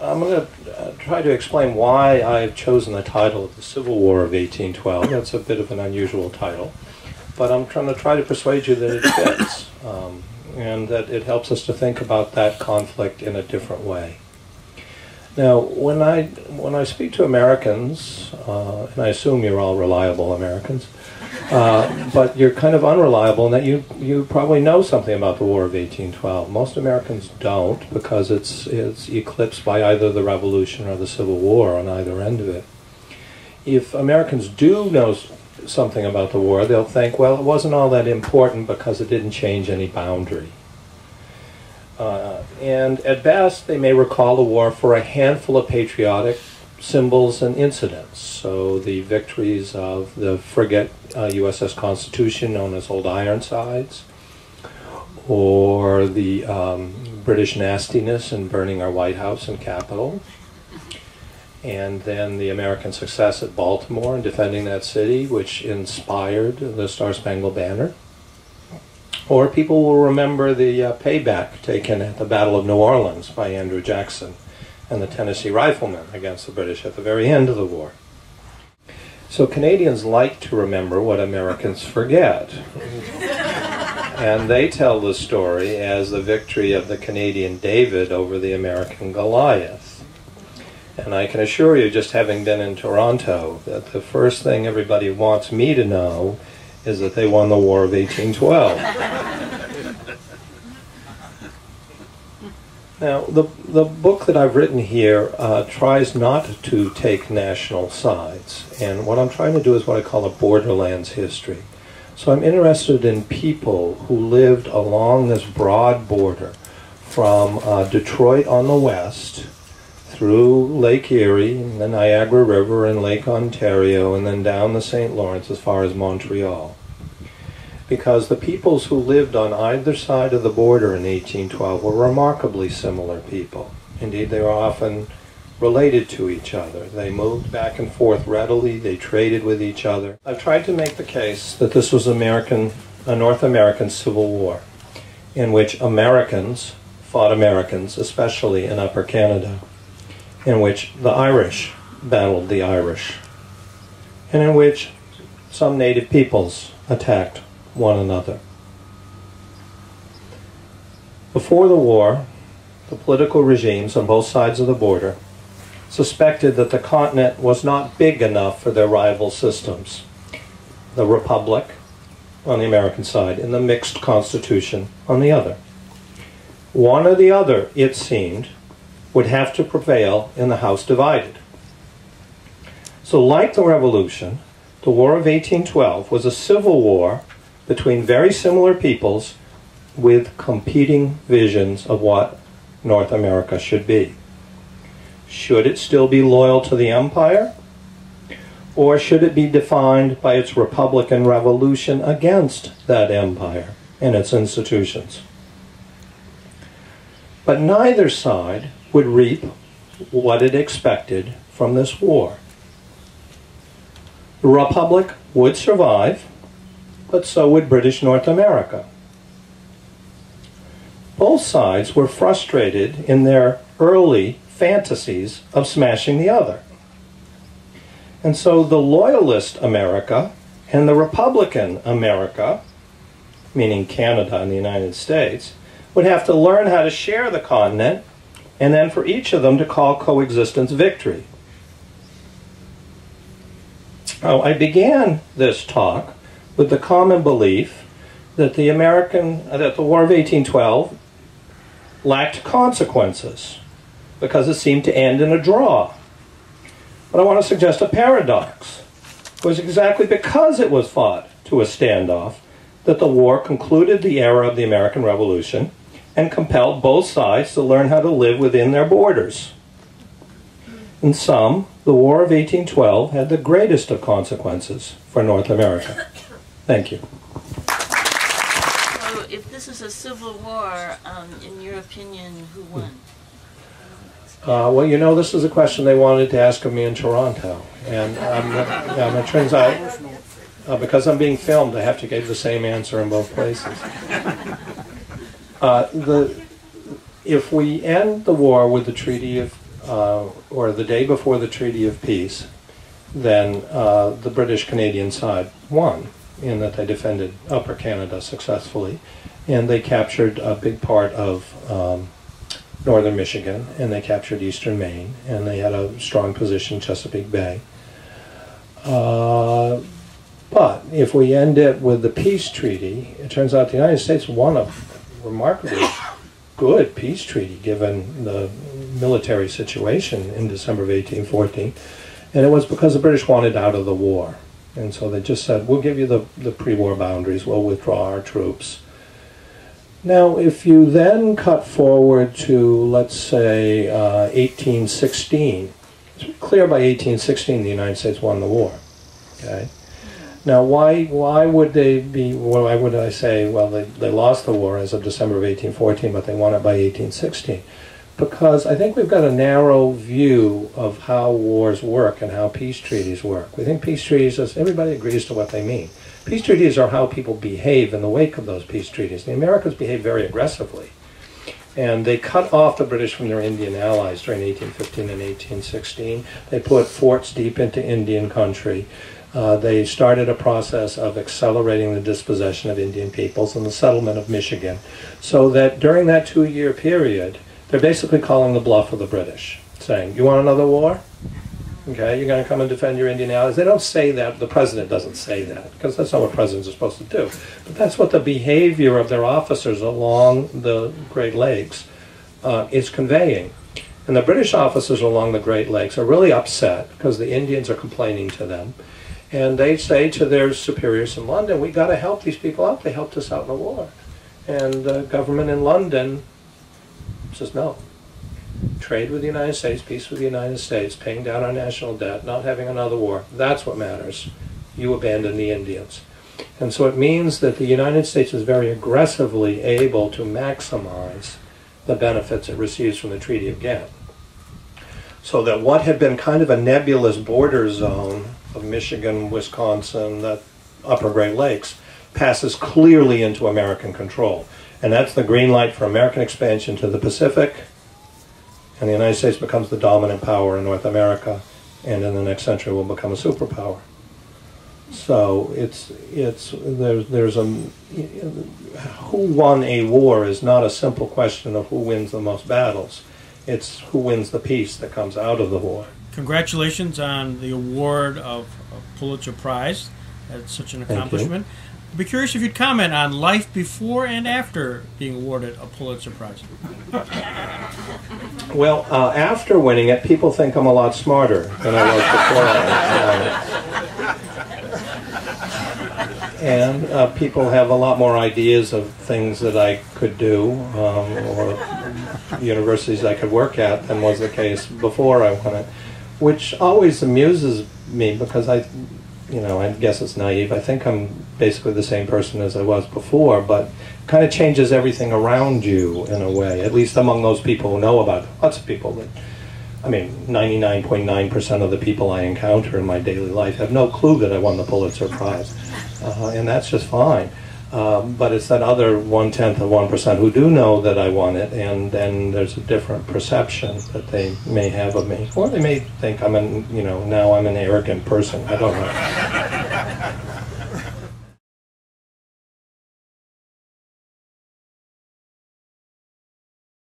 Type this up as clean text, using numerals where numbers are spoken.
I'm going to try to explain why I've chosen the title of the Civil War of 1812. That's a bit of an unusual title, but I'm trying to persuade you that it fits, and that it helps us to think about that conflict in a different way. Now, when I speak to Americans, and I assume you're all reliable Americans, but you're kind of unreliable in that you probably know something about the War of 1812. Most Americans don't, because it's eclipsed by either the Revolution or the Civil War on either end of it. If Americans do know something about the war, they'll think, well, it wasn't all that important because it didn't change any boundary. And at best, they may recall the war for a handful of patriotic symbols and incidents. So the victories of the frigate USS Constitution, known as Old Ironsides, or the British nastiness in burning our White House and Capitol, and then the American success at Baltimore in defending that city, which inspired the Star-Spangled Banner. Or people will remember the payback taken at the Battle of New Orleans by Andrew Jackson and the Tennessee Riflemen against the British at the very end of the war. So Canadians like to remember what Americans forget. And they tell the story as the victory of the Canadian David over the American Goliath. And I can assure you, just having been in Toronto, that the first thing everybody wants me to know is that they won the War of 1812. Now, the book that I've written here tries not to take national sides. And what I'm trying to do is what I call a borderlands history. So I'm interested in people who lived along this broad border from Detroit on the west, through Lake Erie, and the Niagara River and Lake Ontario, and then down the St. Lawrence as far as Montreal. Because the peoples who lived on either side of the border in 1812 were remarkably similar people. Indeed, they were often related to each other. They moved back and forth readily, they traded with each other. I've tried to make the case that this was a North American Civil War, in which Americans fought Americans, especially in Upper Canada, in which the Irish battled the Irish, and in which some native peoples attacked one another. Before the war, the political regimes on both sides of the border suspected that the continent was not big enough for their rival systems, the Republic on the American side and the mixed constitution on the other. One or the other, it seemed, would have to prevail in the house divided. So like the Revolution, the War of 1812 was a civil war between very similar peoples with competing visions of what North America should be. Should it still be loyal to the empire? Or should it be defined by its Republican revolution against that empire and its institutions? But neither side would reap what it expected from this war. The Republic would survive, but so would British North America. Both sides were frustrated in their early fantasies of smashing the other. And so the loyalist America and the Republican America, meaning Canada and the United States, would have to learn how to share the continent, and then for each of them to call coexistence victory. Now, I began this talk with the common belief that the War of 1812 lacked consequences because it seemed to end in a draw. But I want to suggest a paradox. It was exactly because it was fought to a standoff that the war concluded the era of the American Revolution and compelled both sides to learn how to live within their borders. In sum, the War of 1812 had the greatest of consequences for North America. Thank you. So if this is a civil war, in your opinion, who won? Well, you know, this is a question they wanted to ask of me in Toronto. And it turns out, because I'm being filmed, I have to give the same answer in both places. If we end the war with the Treaty of or the day before the Treaty of Peace, then the British-Canadian side won, in that they defended Upper Canada successfully, and they captured a big part of northern Michigan, and they captured eastern Maine, and they had a strong position in Chesapeake Bay. But if we end it with the peace treaty, it turns out the United States won a remarkably good peace treaty given the military situation in December of 1814, and it was because the British wanted out of the war. And so they just said, we'll give you the pre-war boundaries, we'll withdraw our troops. Now, if you then cut forward to, let's say, 1816, it's clear by 1816 the United States won the war. Okay. Now, why would they be? Why would I say? Well, they lost the war as of December of 1814, but they won it by 1816, because I think we've got a narrow view of how wars work and how peace treaties work. We think peace treaties, everybody agrees to what they mean. Peace treaties are how people behave in the wake of those peace treaties. The Americans behaved very aggressively, and they cut off the British from their Indian allies during 1815 and 1816. They put forts deep into Indian country. They started a process of accelerating the dispossession of Indian peoples and the settlement of Michigan, so that during that 2-year period, they're basically calling the bluff of the British, saying, you want another war? Okay, you're going to come and defend your Indian allies. They don't say that. The president doesn't say that, because that's not what presidents are supposed to do. But that's what the behavior of their officers along the Great Lakes is conveying. And the British officers along the Great Lakes are really upset because the Indians are complaining to them. And they say to their superiors in London, we got to help these people out. They helped us out in the war. And the government in London says, no. Trade with the United States, peace with the United States, paying down our national debt, not having another war. That's what matters. You abandon the Indians. And so it means that the United States is very aggressively able to maximize the benefits it receives from the Treaty of Ghent. So that what had been kind of a nebulous border zone of Michigan, Wisconsin, the upper Great Lakes, passes clearly into American control. And that's the green light for American expansion to the Pacific, and the United States becomes the dominant power in North America, and in the next century will become a superpower. So there's a who won a war is not a simple question of who wins the most battles. It's who wins the peace that comes out of the war. Congratulations on the award of a Pulitzer Prize. That's such an accomplishment. I'd be curious if you'd comment on life before and after being awarded a Pulitzer Prize. Well, after winning it, people think I'm a lot smarter than I was before. And people have a lot more ideas of things that I could do or universities I could work at than was the case before I won it, which always amuses me because I guess it's naive. I think I'm basically the same person as I was before, but kind of changes everything around you in a way, at least among those people who know about it. Lots of people that, 99.9% of the people I encounter in my daily life have no clue that I won the Pulitzer Prize, and that's just fine. But it's that other 1/10 of 1% who do know that I won it, and then there's a different perception that they may have of me, or they may think now I'm an arrogant person. I don't know.